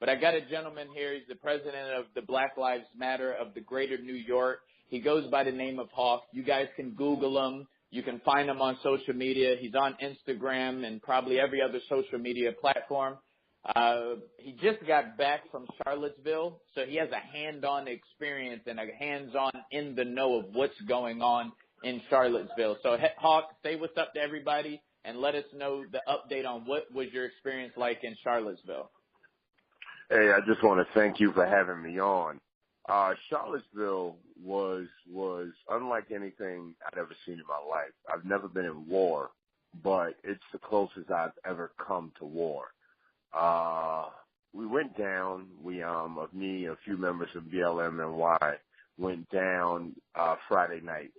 But I got a gentleman here. He's the president of the Black Lives Matter of the Greater New York. He goes by the name of Hawk. You guys can Google him. You can find him on social media. He's on Instagram and probably every other social media platform. He just got back from Charlottesville, so he has a hand-on experience and a hands-on in the know of what's going on in Charlottesville. So, Hawk, say what's up to everybody and let us know the update on what was your experience like in Charlottesville. Hey, I just want to thank you for having me on. Charlottesville was unlike anything I'd ever seen in my life. I've never been in war, but it's the closest I've ever come to war. We went down, me, a few members of BLM-NY went down, Friday night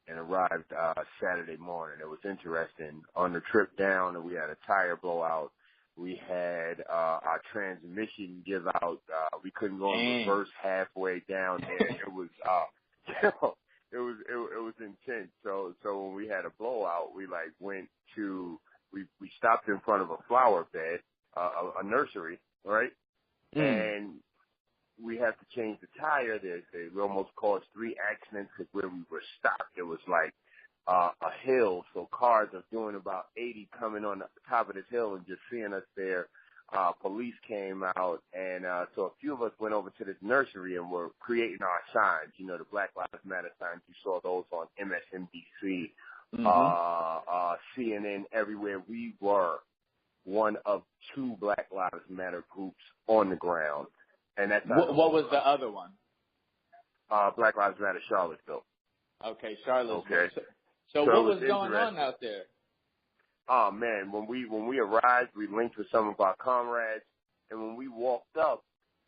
and arrived, Saturday morning. It was interesting. On the trip down, we had a tire blowout. We had, our transmission give out. We couldn't go in reverse halfway down there. It was, it was intense. So when we had a blowout, we stopped in front of a flower bed. A nursery, right? And we had to change the tire. They almost caused 3 accidents because where we were stopped, it was like a hill, so cars are doing about 80 coming on the top of this hill and just seeing us there. Police came out, and so a few of us went over to this nursery and were creating our signs, the Black Lives Matter signs. You saw those on MSNBC, CNN, everywhere. We were one of 2 Black Lives Matter groups on the ground. And that's what was the other one? Black Lives Matter Charlottesville. Okay, Charlottesville. Okay. So what was going on out there? Oh man, when we arrived, we linked with some of our comrades, and when we walked up,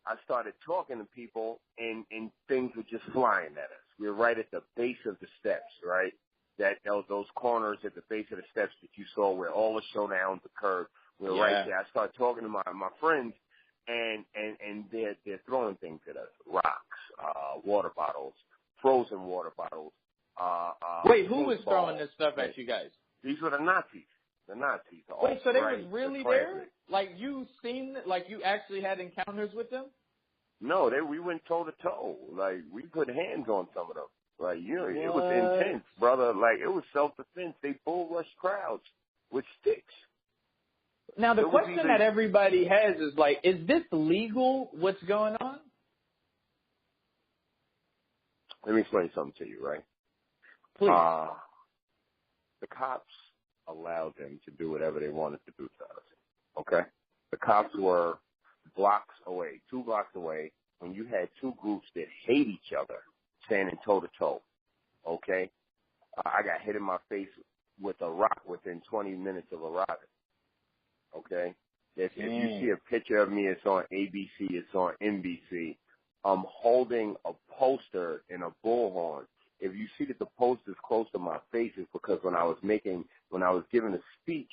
I started talking to people, and things were just flying at us. We were right at the base of the steps, right? Those corners at the base of the steps that you saw where all the showdowns occurred. We were right there. I started talking to my friends, and they're throwing things at us: rocks, water bottles, frozen water bottles. Wait, who was throwing this stuff at you guys? These were the Nazis. The Nazis. Wait, so they was really there? Like you actually had encounters with them? No, we went toe to toe. Like we put hands on some of them. Like it was intense, brother. Like it was self-defense. They bull rushed crowds with sticks. Now, the question that everybody has is, is this legal, what's going on? Let me explain something to you, right? Please. The cops allowed them to do whatever they wanted to do to us, okay? The cops were blocks away, 2 blocks away, when you had 2 groups that hate each other standing toe-to-toe, okay? I got hit in my face with a rock within 20 minutes of arriving. Okay? If you see a picture of me, it's on ABC, it's on NBC. I'm holding a poster in a bullhorn. If you see that the poster's close to my face, it's because when I was giving a speech,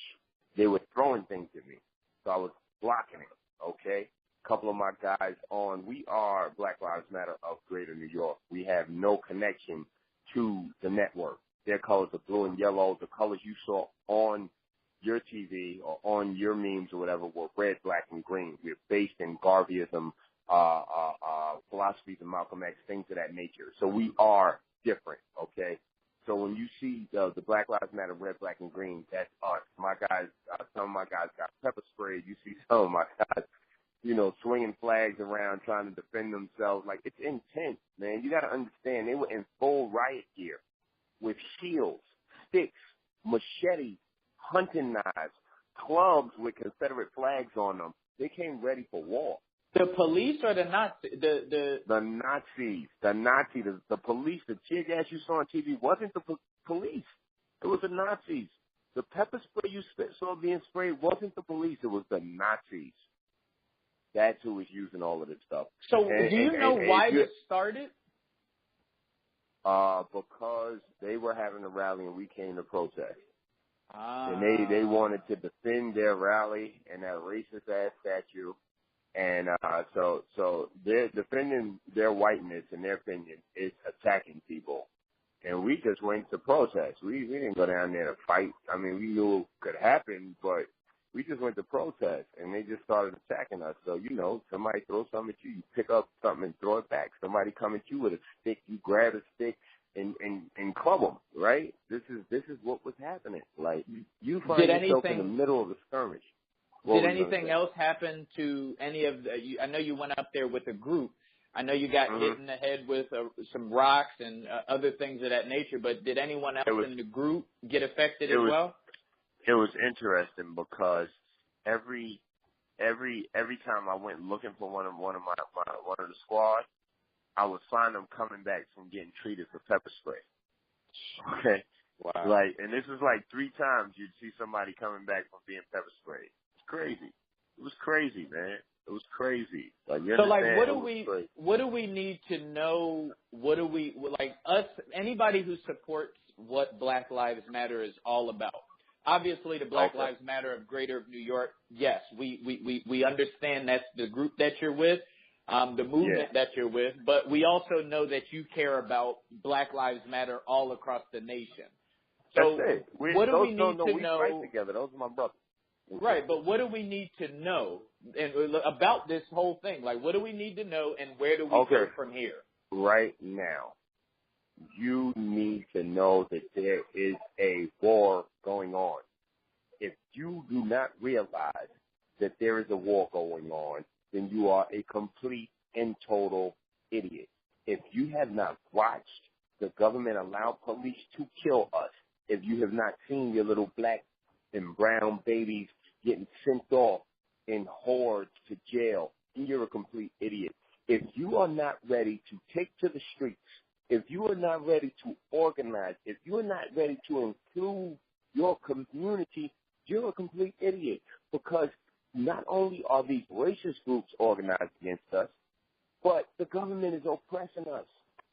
they were throwing things at me. So I was blocking it, okay? A couple of my guys we are Black Lives Matter of Greater New York. We have no connection to the network. Their colors are blue and yellow. The colors you saw on your TV or on your memes or whatever were red, black, and green. We're based in Garveyism, philosophies of Malcolm X, things of that nature. So we are different, okay? So when you see the Black Lives Matter red, black, and green, that's us. My guys, some of my guys got pepper sprayed. You see some of my guys, swinging flags around trying to defend themselves. Like, it's intense, man. You got to understand, they were in full riot gear with shields, sticks, machetes, hunting knives, clubs with Confederate flags on them. They came ready for war. The police or the Nazis? The Nazis. The Nazis. The police, the tear gas you saw on TV wasn't the police. It was the Nazis. The pepper spray you saw being sprayed wasn't the police. It was the Nazis. That's who was using all of this stuff. So do you know why this started? Because they were having a rally and we came to protest. And they wanted to defend their rally and that racist ass statue. And so they're defending their whiteness, in their opinion, is attacking people. And we just went to protest. We didn't go down there to fight. I mean, we knew it could happen, but We just went to protest, and they just started attacking us. So, you know, somebody throws something at you, you pick up something and throw it back. Somebody come at you with a stick, you grab a stick and club them, right? This is what was happening. Like, you find yourself in the middle of a skirmish. Did anything else happen to any of the, I know you went up there with a group. I know you got hit in the head with some rocks and other things of that nature, but did anyone else in the group get affected as well? It was interesting because every time I went looking for one of the squad, I would find them coming back from getting treated for pepper spray. Okay. Wow. Like, and this was like 3 times you'd see somebody coming back from being pepper sprayed. It's crazy. It was crazy, man. It was crazy. Like, you understand? So, what do we need to know? What do we, like, us, anybody who supports what Black Lives Matter is all about? Obviously, the Black Lives Matter of Greater New York, yes, we understand that's the group that you're with, the movement that you're with, but we also know that you care about Black Lives Matter all across the nation. So that's it. What do we need to we know? fight together. Those are my brothers. Right, but what do we need to know about this whole thing? Like, what do we need to know, and where do we go from here? Right now, you need to know that there is a war going on. If you do not realize that there is a war going on, then you are a complete and total idiot. If you have not watched the government allow police to kill us, if you have not seen your little black and brown babies getting sent off in hordes to jail, you're a complete idiot. If you are not ready to take to the streets, if you are not ready to organize, if you are not ready to include your community, you're a complete idiot. Because not only are these racist groups organized against us, but the government is oppressing us.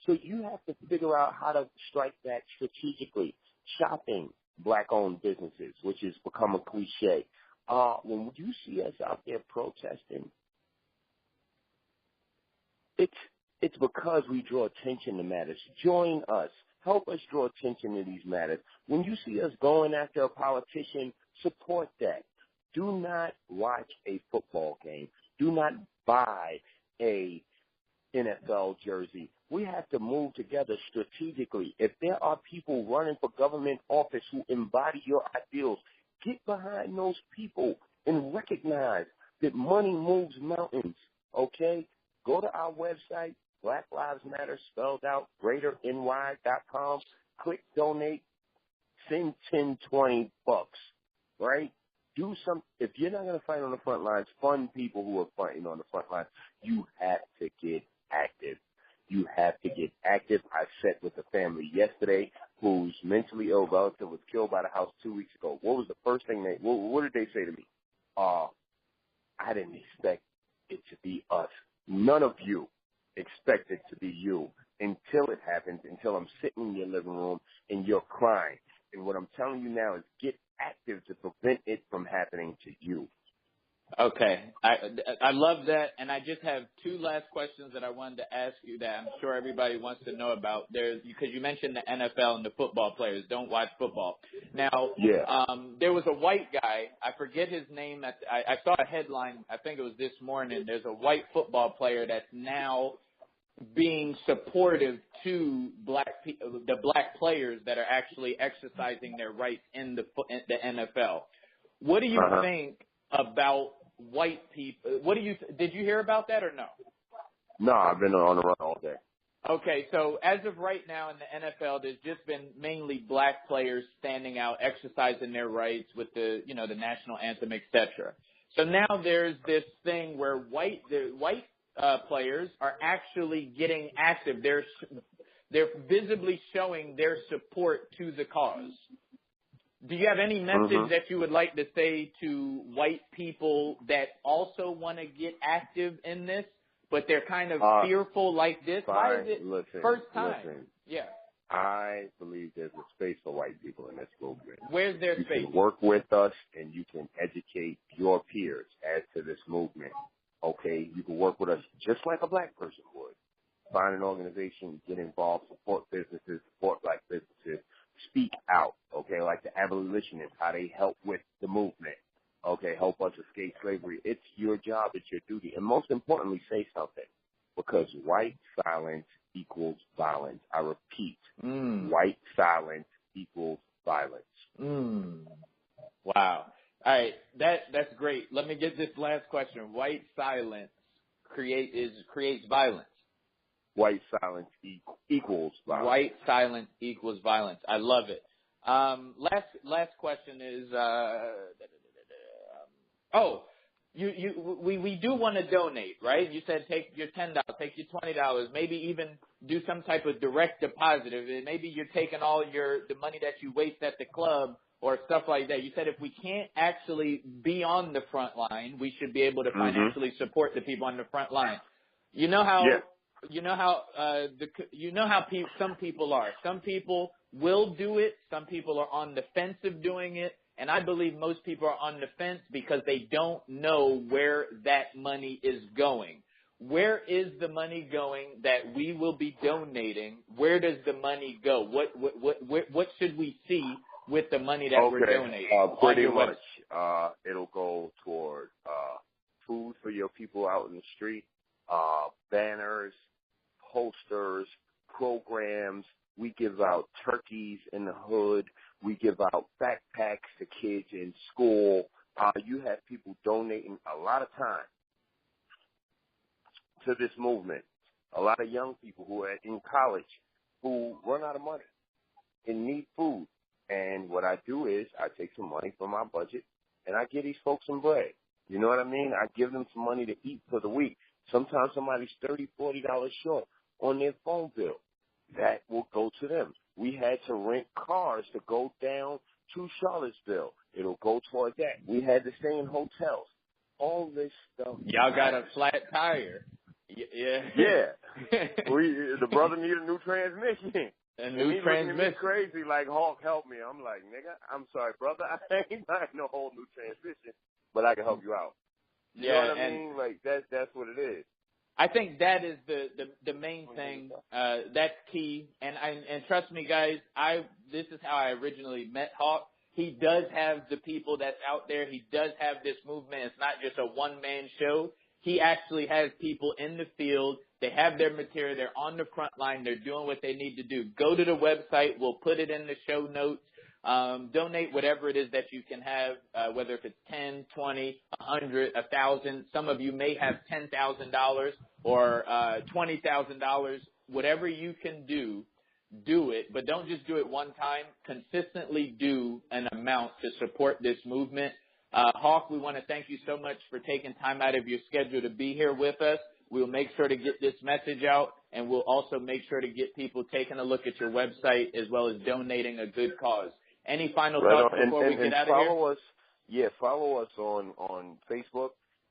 So you have to figure out how to strike back strategically. Shopping black-owned businesses, which has become a cliche. When you see us out there protesting, it's because we draw attention to matters. Join us. Help us draw attention to these matters. When you see us going after a politician, support that. Do not watch a football game. Do not buy a NFL jersey. We have to move together strategically. If there are people running for government office who embody your ideals, get behind those people and recognize that money moves mountains, okay? Go to our website, Black Lives Matter, spelled out, greaterny.com. Click donate, send $10, $20, right? Do some. If you're not going to fight on the front lines, fund people who are fighting on the front lines. You have to get active. You have to get active. I sat with a family yesterday whose mentally ill relative was killed by the house 2 weeks ago. What was the first thing what did they say to me? I didn't expect it to be us. None of you expect it to be you until it happens, until I'm sitting in your living room and you're crying. And what I'm telling you now is get active to prevent it from happening to you. Okay. I love that, and I just have 2 last questions that I wanted to ask you that I'm sure everybody wants to know about. Because you mentioned the NFL and the football players don't watch football. Now, there was a white guy, I forget his name. I saw a headline, I think it was this morning. There's a white football player that's now being supportive to the black players that are actually exercising their rights in the NFL. What do you think about white people? Did you hear about that or no? No, I've been on the run all day. Okay, so as of right now in the NFL, there's just been mainly black players standing out, exercising their rights with the national anthem, etc. So now there's this thing where white players are actually getting active. They're visibly showing their support to the cause. Do you have any message that you would like to say to white people that also want to get active in this, but they're kind of fearful like this? Why is it first time? Yeah. I believe there's a space for white people in this movement. Where's their space? You can work with us and you can educate your peers as to this movement. Okay? You can work with us just like a black person would. Find an organization, get involved, support businesses, support black businesses. Speak out, okay, like the abolitionists, how they help with the movement, okay, help us escape slavery. It's your job. It's your duty. And most importantly, say something, because white silence equals violence. I repeat, white silence equals violence. Wow. All right, that's great. Let me get this last question. White silence creates violence. White silence equals violence. White silence equals violence. I love it. Last question is we do want to donate, right? You said take your $10, take your $20, maybe even do some type of direct deposit. Maybe you're taking all the money that you waste at the club or stuff like that. You said if we can't actually be on the front line, we should be able to financially support the people on the front line. You know how some people are. Some people will do it. Some people are on the fence of doing it. And I believe most people are on the fence because they don't know where that money is going. Where is the money going that we will be donating? Where does the money go? What should we see with the money that we're donating? Pretty much. It'll go toward food for your people out in the street, banners, posters, programs. We give out turkeys in the hood. We give out backpacks to kids in school. You have people donating a lot of time to this movement. A lot of young people who are in college who run out of money and need food. And what I do is I take some money from my budget and I give these folks some bread. You know what I mean? I give them some money to eat for the week. Sometimes somebody's $30, $40 short on their phone bill. That will go to them. We had to rent cars to go down to Charlottesville. It'll go toward that. We had to stay in hotels. All this stuff. Y'all got a flat tire. Yeah. The brother needed a new transmission. A new transmission. Crazy, like, Hawk, help me. I'm like, nigga, I'm sorry, brother. I ain't buying no whole new transmission, but I can help you out. You know what I mean? Like, that's what it is. I think that is the main thing. That's key. And trust me, guys, this is how I originally met Hawk. He does have the people that's out there. He does have this movement. It's not just a one-man show. He actually has people in the field. They have their material. They're on the front line. They're doing what they need to do. Go to the website. We'll put it in the show notes. Donate whatever it is that you can have, whether if it's 10, 20, 100, 1,000. Some of you may have $10,000 or $20,000. Whatever you can do it. But don't just do it one time. Consistently do an amount to support this movement. Hawk, we want to thank you so much for taking time out of your schedule to be here with us. We'll make sure to get this message out, and we'll also make sure to get people taking a look at your website as well as donating a good cause. Any final thoughts before we get out of here? Follow us on Facebook,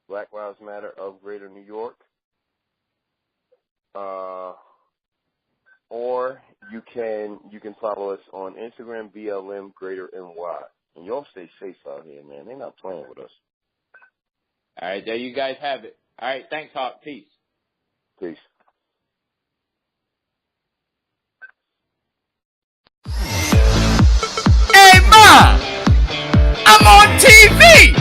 Black Lives Matter of Greater New York. Or you can follow us on Instagram, BLM Greater NY. And y'all stay safe out here, man. They're not playing with us. All right, there you guys have it. All right, thanks, Hawk. Peace. Peace. Hey, Mom! I'm on TV!